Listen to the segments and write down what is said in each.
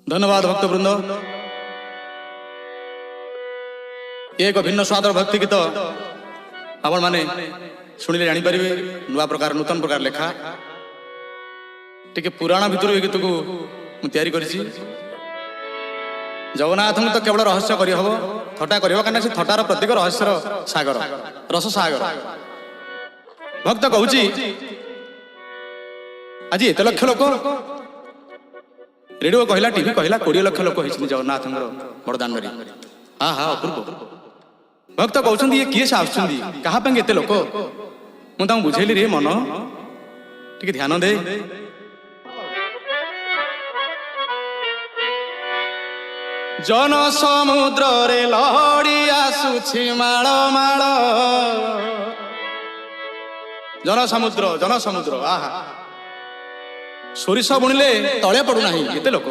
धन्यवाद भक्तवृंद। एक भिन्न स्वादर भक्ति गीत आपण माने शुणिले जापर नुआ प्रकार नूतन प्रकार लेखा टिके पुराण भितर ये गीत को तैयारी करिछि। जगन्नाथ तो केवल रहस्य करहब थटा कर कहीं थटार प्रतीक रहस्यर सागर रस सागर। भक्त कहूँ आज एत लक्ष लोक रेडियो कहला टीवी कहला 20 लक्ष लोक होती जगन्नाथ बड़दान। हाँ हाँ अपूर्व। भक्त कहते ये किए से आसुच्च क्या एत लोक मुझे बुझेली रे मन टी ध्यान दे। जन समुद्र रे लहड़ी आसुछि माଳ माଳ। जन समुद्र आहा सोरिष बुणिले तले पड़ूना एते लोक।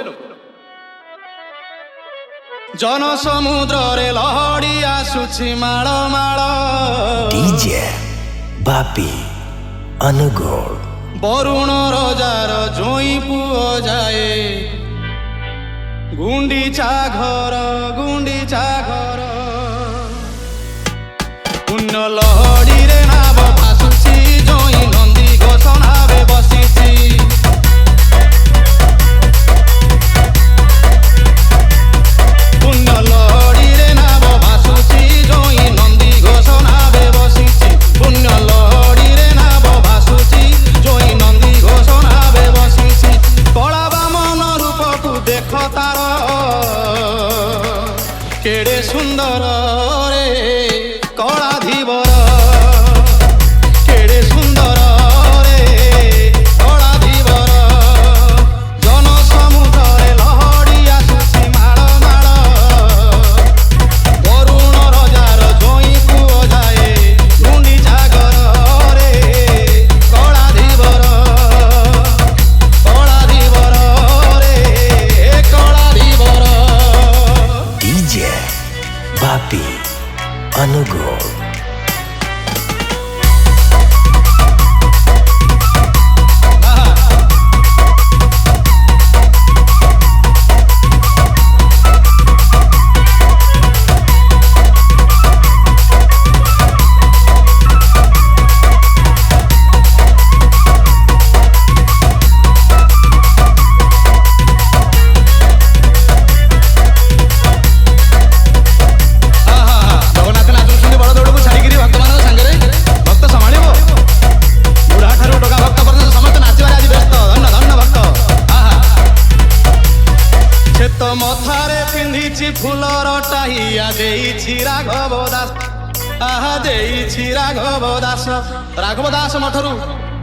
जन समुद्र रे लहड़ी आसुछि माळ माळ। डीजे बापी अनुगोल बरुण रजार जोई पुओ जाए गुंडीचा घर पुण्य लहड़ी रे नाव भासुची जोई नंदी घोष नावे बसिची। पुण्य लहड़ी रे नाव भासुची जोई नंदी घोष नावे बसिची। पुण्य लहड़ी रे नाव भासुची जोई नंदी घोष नावे बसिची। कला बामन रूप को देख तार केड़े सुंदर रे कलाधीवर केड़े सुंदर रे कलाधीवर। जन समुद्र रे लहड़ी आसुछि माळ माळ। बरुण रजार जोई पुओ जाए गुंडीचा घर रे कलाधीवर रे कलाधीवर। डीजे बापी अनुगोल मथारे पिंधिछि फुलर टाहिया देइछि राघव दास। आहा देइछि राघव दास मठरू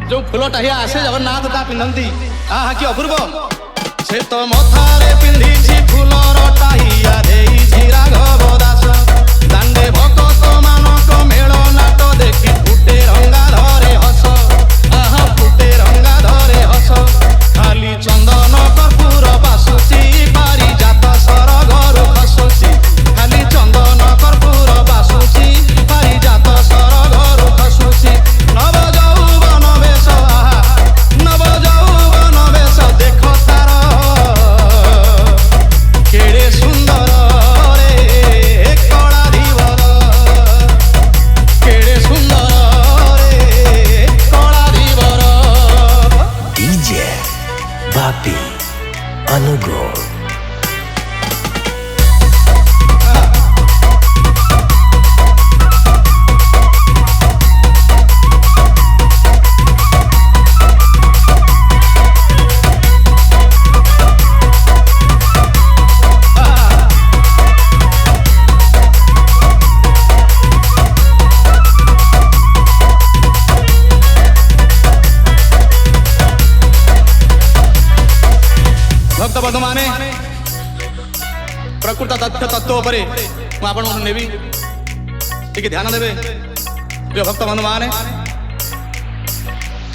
जो फुल टाहिया आसे जगन्नाथ ता पिंधंती। आहा कि अपूर्व। से तो मथारे पिंधिछि फुलर टाहिया देइछि राघव दास। दांडे भक्त मानक मेल नाट देखि फुटे रंगा धरे हस। आहा फुटे रंगा धरे हस। खाली चंदन कर्पूर बासुची पारिजात सरगर खसुची। खाली चंदन कर्पूर बासुची पारिजात सरगर खसुची। नव यौवन वेश आहा नव यौवन वेश देख तार केड़े सुंदर रे कलाधीवर केड़े सुंदर रे कलाधीवर। डीजे बापी अनुगोल भक्त बंधु माने प्रकृत तथ्य तत्व उपरे आपण नेबी टिके ध्यान देवे। प्रिय भक्त बंधु माने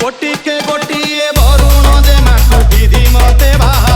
कोटि के कोटि बरुण जे माटू विधि मते बाहा